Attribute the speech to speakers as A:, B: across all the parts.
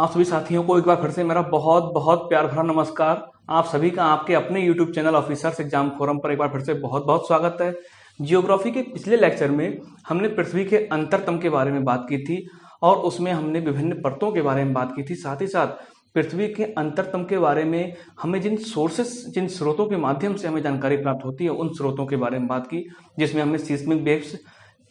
A: आप सभी साथियों को एक बार फिर से मेरा बहुत बहुत प्यार भरा नमस्कार। आप सभी का आपके अपने YouTube channel officers exam forum पर एक बार फिर से बहुत बहुत स्वागत है। जियोग्राफी के पिछले लेक्चर में हमने पृथ्वी के अंतरतम के बारे में बात की थी और उसमें हमने विभिन्न परतों के बारे में बात की थी। साथ ही साथ पृथ्वी के अंतरतम के बारे में हमें जिन स्रोतों के माध्यम से हमें जानकारी प्राप्त होती है उन स्रोतों के बारे में बात की, जिसमें हमें सीस्मिक वेव्स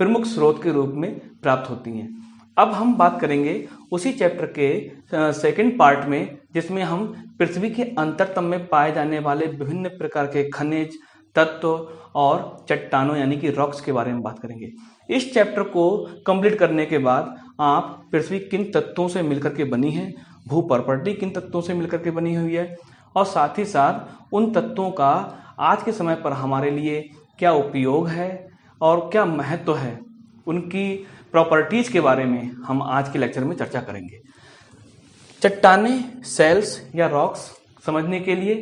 A: प्रमुख स्रोत के रूप में प्राप्त होती हैं। अब हम बात करेंगे उसी चैप्टर के सेकंड पार्ट में, जिसमें हम पृथ्वी के अंतरतम में पाए जाने वाले विभिन्न प्रकार के खनिज तत्व और चट्टानों यानी कि रॉक्स के बारे में बात करेंगे। इस चैप्टर को कंप्लीट करने के बाद आप पृथ्वी किन तत्वों से मिलकर के बनी है, भू प्रॉपर्टी किन तत्वों से मिलकर के बनी हुई है और साथ ही साथ उन तत्वों का आज के समय पर हमारे लिए क्या उपयोग है और क्या महत्व है, उनकी प्रॉपर्टीज के बारे में हम आज के लेक्चर में चर्चा करेंगे। चट्टाने, सेल्स या रॉक्स समझने के लिए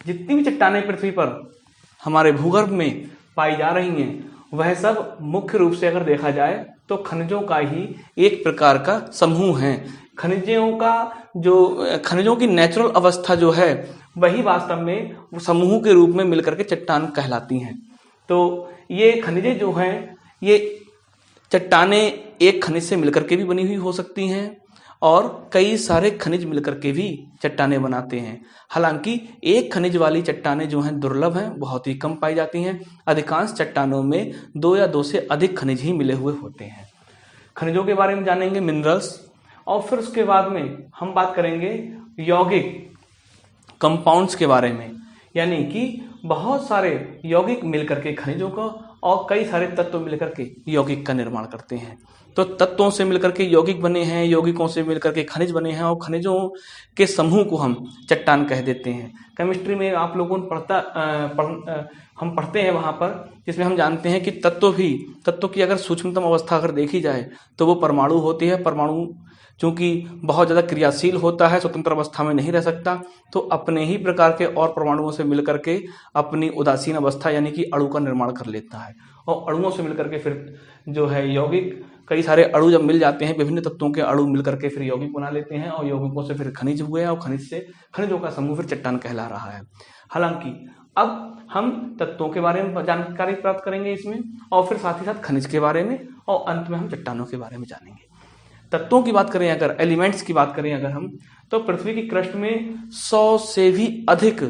A: जितनी भी चट्टानें पृथ्वी पर हमारे भूगर्भ में पाई जा रही हैं वह सब मुख्य रूप से अगर देखा जाए तो खनिजों का ही एक प्रकार का समूह है। खनिजों की नेचुरल अवस्था जो है वही वास्तव में समूह के रूप में मिलकर के चट्टान कहलाती हैं। तो ये खनिजें जो हैं, ये चट्टानें एक खनिज से मिलकर के भी बनी हुई हो सकती हैं और कई सारे खनिज मिलकर के भी चट्टानें बनाते हैं। हालांकि एक खनिज वाली चट्टानें जो हैं दुर्लभ हैं, बहुत ही कम पाई जाती हैं। अधिकांश चट्टानों में 2 या 2 से अधिक खनिज ही मिले हुए होते हैं। खनिजों के बारे में जानेंगे, मिनरल्स, और फिर उसके बाद में हम बात करेंगे यौगिक कंपाउंड्स के बारे में, यानी कि बहुत सारे यौगिक मिलकर के खनिजों का और कई सारे तत्व मिलकर के यौगिक का निर्माण करते हैं। तो तत्वों से मिलकर के यौगिक बने हैं, यौगिकों से मिलकर के खनिज बने हैं और खनिजों के समूह को हम चट्टान कह देते हैं। केमिस्ट्री में आप लोगों ने हम पढ़ते हैं वहां पर, जिसमें हम जानते हैं कि तत्व की अगर सूक्ष्मतम अवस्था अगर देखी जाए तो वो परमाणु होती है। परमाणु चूंकि बहुत ज्यादा क्रियाशील होता है, स्वतंत्र अवस्था में नहीं रह सकता, तो अपने ही प्रकार के और परमाणुओं से मिलकर के अपनी उदासीन अवस्था यानी कि अणु का निर्माण कर लेता है और अणुओं से मिलकर के फिर जो है यौगिक, कई सारे अणु जब मिल जाते हैं, विभिन्न तत्वों के अणु मिलकर के फिर यौगिक बना लेते हैं और यौगिकों से फिर खनिज हुए और खनिजों का समूह फिर चट्टान कहला रहा है। हालांकि अब हम तत्वों के बारे में जानकारी प्राप्त करेंगे इसमें, और फिर साथ ही साथ खनिज के बारे में, और अंत में हम चट्टानों के बारे में जानेंगे। तत्वों की बात करें अगर, एलिमेंट्स की बात करें अगर हम, तो पृथ्वी की क्रस्ट में 100 से भी अधिक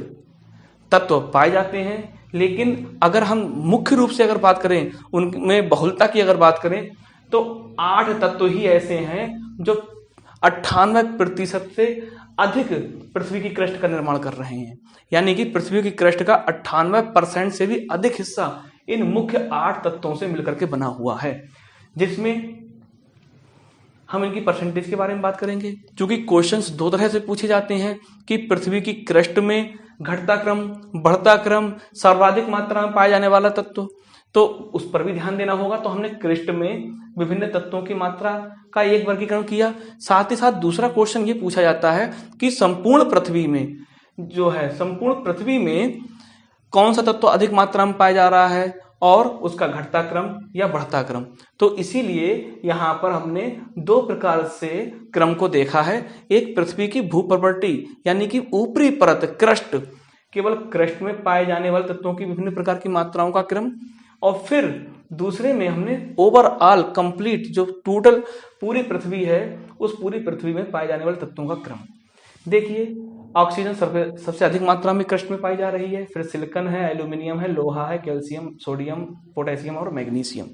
A: तत्व पाए जाते हैं। लेकिन अगर हम मुख्य रूप से अगर बात करें, उनमें बहुलता की अगर बात करें, तो 8 तत्व ही ऐसे हैं जो 98% से अधिक पृथ्वी की क्रस्ट का निर्माण कर रहे हैं। यानी कि पृथ्वी की क्रस्ट का 98% से भी अधिक हिस्सा इन मुख्य 8 तत्वों से मिलकर के बना हुआ है, जिसमें हम इनकी परसेंटेज के बारे में बात करेंगे। क्योंकि क्वेश्चंस 2 तरह से पूछे जाते हैं कि पृथ्वी की क्रस्ट में घटता क्रम, बढ़ता क्रम, सर्वाधिक मात्रा में पाए जाने वाला तत्व, तो उस पर भी ध्यान देना होगा। तो हमने क्रस्ट में विभिन्न तत्वों की मात्रा का एक वर्गीकरण किया। साथ ही साथ दूसरा क्वेश्चन ये पूछा जाता है कि संपूर्ण पृथ्वी में कौन सा तत्व अधिक मात्रा में पाया जा रहा है और उसका घटता क्रम या बढ़ता क्रम। तो इसीलिए यहां पर हमने 2 प्रकार से क्रम को देखा है। एक पृथ्वी की भू प्रॉपर्टी यानी कि ऊपरी परत क्रस्ट, केवल क्रस्ट में पाए जाने वाले तत्वों की विभिन्न प्रकार की मात्राओं का क्रम, और फिर दूसरे में हमने ओवरऑल कंप्लीट जो टोटल पूरी पृथ्वी है उस पूरी पृथ्वी में पाए जाने वाले तत्वों का क्रम। देखिए, ऑक्सीजन सबसे अधिक मात्रा में क्रस्ट में पाई जा रही है, फिर सिलिकॉन है, एल्यूमिनियम है, लोहा है, कैल्शियम, सोडियम, पोटेशियम और मैग्नीशियम।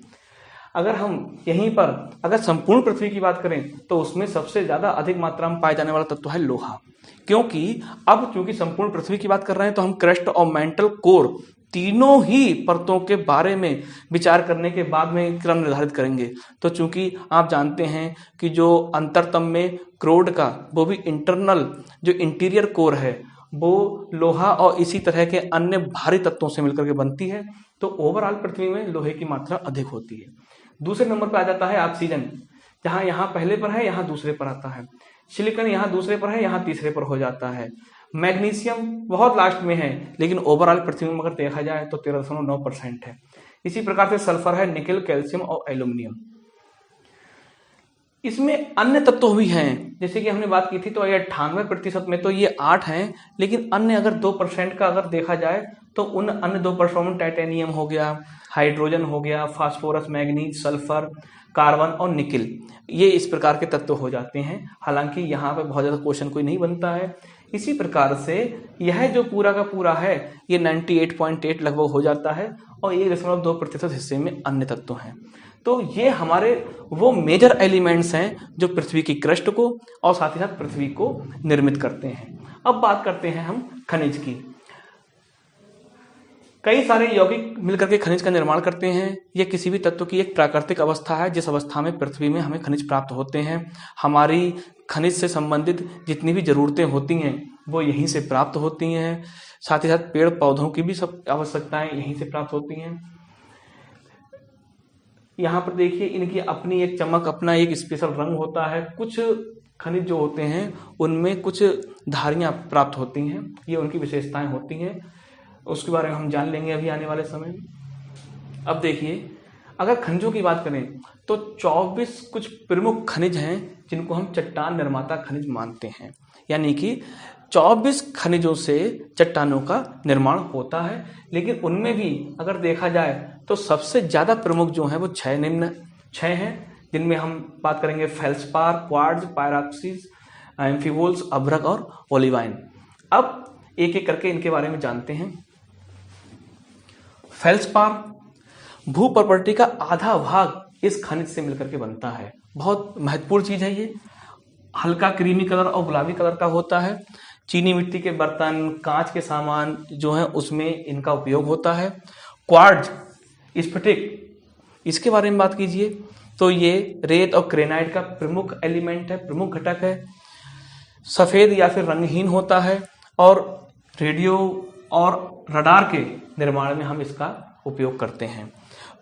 A: अगर हम यहीं पर अगर संपूर्ण पृथ्वी की बात करें तो उसमें सबसे ज्यादा अधिक मात्रा में पाए जाने वाला तत्व है लोहा। क्योंकि संपूर्ण पृथ्वी की बात कर रहे हैं तो हम क्रस्ट और मेंटल कोर तीनों ही परतों के बारे में विचार करने के बाद में क्रम निर्धारित करेंगे। तो चूंकि आप जानते हैं कि जो अंतरतम में क्रोड का वो भी इंटरनल जो इंटीरियर कोर है वो लोहा और इसी तरह के अन्य भारी तत्वों से मिलकर के बनती है, तो ओवरऑल पृथ्वी में लोहे की मात्रा अधिक होती है। दूसरे नंबर पर आ जाता है ऑक्सीजन, जहां यहाँ पहले पर है यहाँ दूसरे पर आता है। सिलिकॉन यहाँ दूसरे पर है यहाँ तीसरे पर हो जाता है। मैग्नीशियम बहुत लास्ट में है, लेकिन ओवरऑल पृथ्वी में अगर देखा जाए तो 13.9% है। इसी प्रकार से सल्फर है, निकेल, कैल्शियम और एल्यूमिनियम। इसमें अन्य तत्व भी हैं, जैसे कि हमने बात की थी, तो ये 98% में तो ये 8 हैं, लेकिन अन्य अगर 2% का अगर देखा जाए तो उन अन्य 2% में टाइटेनियम हो गया, हाइड्रोजन हो गया, फास्फोरस, मैग्नीज, सल्फर, कार्बन और निकिल, ये इस प्रकार के तत्व हो जाते हैं। हालांकि यहाँ पे बहुत ज़्यादा क्वेश्चन कोई नहीं बनता है। इसी प्रकार से यह जो पूरा का पूरा है ये 98.8 लगभग हो जाता है, और 1.2% हिस्से में अन्य तत्व हैं। तो ये हमारे वो मेजर एलिमेंट्स हैं जो पृथ्वी की क्रस्ट को और साथ ही साथ पृथ्वी को निर्मित करते हैं। अब बात करते हैं हम खनिज की। कई सारे यौगिक मिलकर के खनिज का निर्माण करते हैं। यह किसी भी तत्व की एक प्राकृतिक अवस्था है, जिस अवस्था में पृथ्वी में हमें खनिज प्राप्त होते हैं। हमारी खनिज से संबंधित जितनी भी जरूरतें होती हैं वो यहीं से प्राप्त होती हैं। साथ ही साथ पेड़ पौधों की भी सब आवश्यकताएं यहीं से प्राप्त होती हैं। यहाँ पर देखिए, इनकी अपनी एक चमक, अपना एक स्पेशल रंग होता है। कुछ खनिज जो होते हैं उनमें कुछ धारियां प्राप्त होती हैं, ये उनकी विशेषताएं होती हैं। उसके बारे में हम जान लेंगे अभी आने वाले समय में। अब देखिए, अगर खनिजों की बात करें तो 24 कुछ प्रमुख खनिज हैं जिनको हम चट्टान निर्माता खनिज मानते हैं। यानी कि 24 खनिजों से चट्टानों का निर्माण होता है, लेकिन उनमें भी अगर देखा जाए तो सबसे ज्यादा प्रमुख जो हैं वो 6 हैं, जिनमें हम बात करेंगे फेल्सपार, क्वार्ट्ज, पायरॉक्सीज, एम्फीवोल्स, अभ्रक और ओलिवाइन। अब एक एक करके इनके बारे में जानते हैं। फेल्सपार, भू प्रॉपर्टी का आधा भाग इस खनिज से मिलकर के बनता है। बहुत महत्वपूर्ण चीज है ये। हल्का क्रीमी कलर और गुलाबी कलर का होता है। चीनी मिट्टी के बर्तन, कांच के सामान जो है उसमें इनका उपयोग होता है। क्वार्ट्ज, स्फटिक, इसके बारे में बात कीजिए तो ये रेत और ग्रेनाइट का प्रमुख एलिमेंट है, प्रमुख घटक है। सफेद या फिर रंगहीन होता है और रेडियो और रडार के निर्माण में हम इसका उपयोग करते हैं।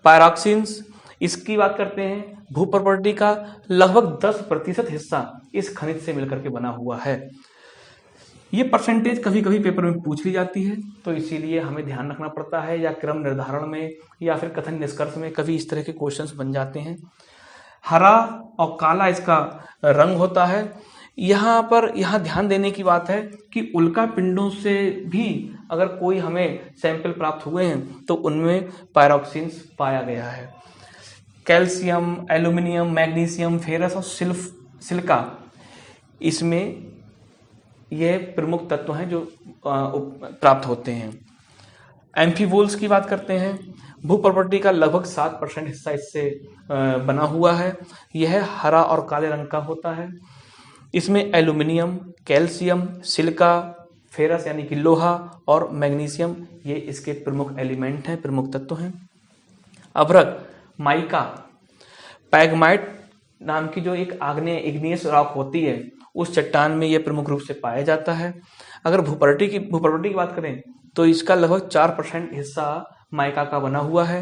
A: पायरॉक्सिन्स, इसकी बात करते हैं, भू प्रॉपर्टी का लगभग 10% हिस्सा इस खनिज से मिलकर के बना हुआ है। ये परसेंटेज कभी कभी पेपर में पूछ ली जाती है, तो इसीलिए हमें ध्यान रखना पड़ता है, या क्रम निर्धारण में या फिर कथन निष्कर्ष में कभी इस तरह के क्वेश्चंस बन जाते हैं। हरा और काला इसका रंग होता है। यहाँ ध्यान देने की बात है कि उल्का पिंडों से भी अगर कोई हमें सैंपल प्राप्त हुए हैं तो उनमें पायरॉक्सिन्स पाया गया है। कैल्शियम, एल्यूमिनियम, मैग्नीशियम, फेरस और सिलिका, इसमें ये प्रमुख तत्व हैं जो प्राप्त होते हैं। एम्फीवोल्स की बात करते हैं। भू प्रॉपर्टी का लगभग 7% हिस्सा इससे बना हुआ है। यह हरा और काले रंग का होता है। इसमें एल्यूमिनियम, कैल्शियम, सिलिका, फेरस यानी कि लोहा और मैग्नीशियम, ये इसके प्रमुख एलिमेंट हैं, प्रमुख तत्व हैं। अभ्रक, माइका, पैगमाइट नाम की जो एक आग्नेय इग्नियस रॉक होती है उस चट्टान में यह प्रमुख रूप से पाया जाता है। अगर भू प्रॉपर्टी की बात करें तो इसका लगभग 4% हिस्सा माइका का बना हुआ है।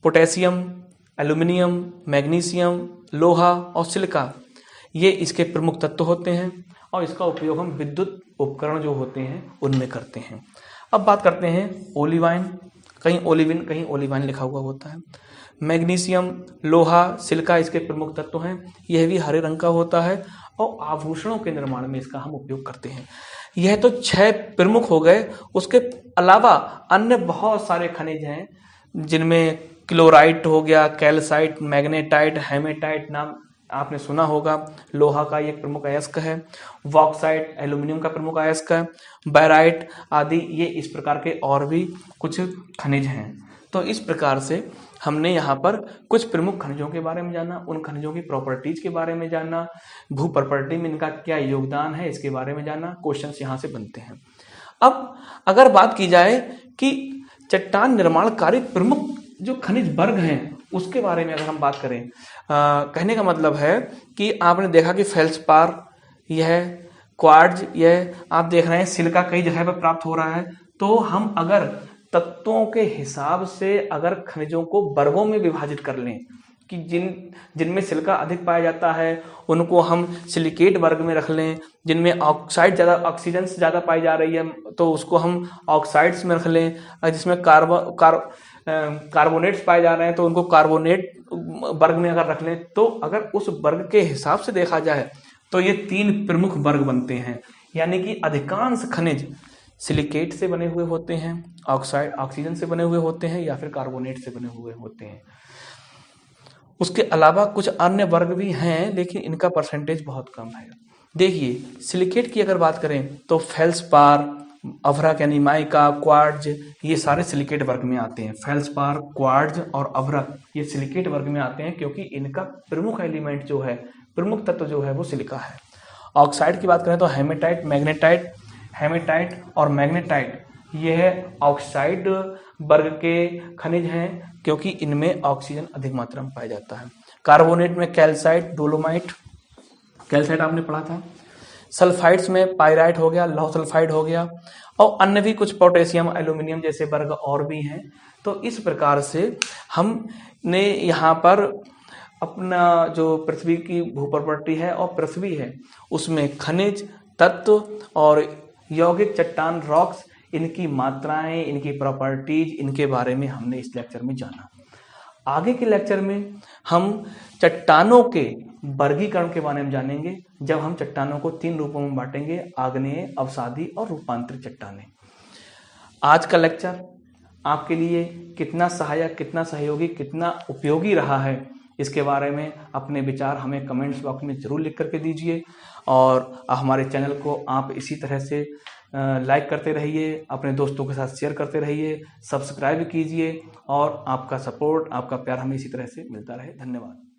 A: पोटेशियम, एल्यूमिनियम, मैग्नीशियम, लोहा और सिलिका, ये इसके प्रमुख तत्व होते हैं और इसका उपयोग हम विद्युत उपकरण जो होते हैं उनमें करते हैं। अब बात करते हैं ओलिवाइन, कहीं ओलिविन कहीं ओलिवाइन लिखा हुआ होता है। मैग्नीशियम, लोहा, सिलिका इसके प्रमुख तत्व हैं। यह भी हरे रंग का होता है और आभूषणों के निर्माण में इसका हम उपयोग करते हैं। यह तो 6 प्रमुख हो गए। उसके अलावा अन्य बहुत सारे खनिज हैं जिनमें क्लोराइट हो गया, कैल्साइट, मैग्नेटाइट, हेमेटाइट नाम आपने सुना होगा। लोहा का एक प्रमुख अयस्क है। बॉक्साइट, एल्यूमिनियम का प्रमुख अयस्क है। बैराइट आदि, ये इस प्रकार के और भी कुछ खनिज हैं। तो इस प्रकार से हमने यहाँ पर कुछ प्रमुख खनिजों के बारे में जाना, उन खनिजों की प्रॉपर्टीज के बारे में जाना, भू प्रॉपर्टी में इनका क्या योगदान है इसके बारे में जाना। क्वेश्चंस यहाँ से बनते हैं। अब अगर बात की जाए कि चट्टान निर्माणकारी प्रमुख जो खनिज वर्ग हैं उसके बारे में अगर हम बात करें, कहने का मतलब है कि आपने देखा कि फेल्सपार, यह क्वार्ट्ज, यह आप देख रहे हैं सिलिका कई जगह पर प्राप्त हो रहा है। तो हम अगर तत्वों के हिसाब से अगर खनिजों को वर्गों में विभाजित कर लें कि जिनमें सिलिका अधिक पाया जाता है उनको हम सिलिकेट वर्ग में रख लें, जिनमें ऑक्साइड ज़्यादा, ऑक्सीडेंस ज़्यादा पाई जा रही है तो उसको हम ऑक्साइड्स में रख लें, जिसमें कार्बोनेट्स पाए जा रहे हैं तो उनको कार्बोनेट वर्ग में अगर रख लें, तो अगर उस वर्ग के हिसाब से देखा जाए तो ये 3 प्रमुख वर्ग बनते हैं। यानी कि अधिकांश खनिज सिलिकेट से बने हुए होते हैं, ऑक्सीजन से बने हुए होते हैं, या फिर कार्बोनेट से बने हुए होते हैं। उसके अलावा कुछ अन्य वर्ग भी हैं, लेकिन इनका परसेंटेज बहुत कम है। देखिए, सिलिकेट की अगर बात करें तो फेल्सपार, अभ्रक यानी माइका, क्वार्ट्ज, ये सारे सिलिकेट वर्ग में आते हैं। फेल्सपार, क्वार्ट्ज और अभ्रक ये सिलिकेट वर्ग में आते हैं, क्योंकि इनका प्रमुख एलिमेंट जो है, प्रमुख तत्व जो है वो सिलिका है। ऑक्साइड की बात करें तो हेमेटाइट और मैग्नेटाइट, यह ऑक्साइड वर्ग के खनिज हैं, क्योंकि इनमें ऑक्सीजन अधिक मात्रा में पाया जाता है। कार्बोनेट में कैल्साइट, डोलोमाइट, कैल्साइट आपने पढ़ा था। सल्फाइड्स में पायराइट हो गया, लौह सल्फाइड हो गया, और अन्य भी कुछ पोटेशियम, एल्यूमिनियम जैसे वर्ग और भी हैं। तो इस प्रकार से हमने यहाँ पर अपना जो पृथ्वी की भूप्रॉपर्टी है और पृथ्वी है, उसमें खनिज तत्व और यौगिक चट्टान, रॉक्स, इनकी मात्राएं, इनकी प्रॉपर्टीज, इनके बारे में हमने इस लेक्चर में जाना। आगे के लेक्चर में हम चट्टानों के वर्गीकरण के बारे में जानेंगे, जब हम चट्टानों को 3 रूपों में बांटेंगे: आग्नेय, अवसादी और रूपांतरित चट्टानें। आज का लेक्चर आपके लिए कितना सहायक, कितना सहयोगी, कितना उपयोगी रहा है, इसके बारे में अपने विचार हमें कमेंट्स बॉक्स में जरूर लिख करके दीजिए। और हमारे चैनल को आप इसी तरह से लाइक करते रहिए, अपने दोस्तों के साथ शेयर करते रहिए, सब्सक्राइब कीजिए, और आपका सपोर्ट, आपका प्यार हमें इसी तरह से मिलता रहे। धन्यवाद।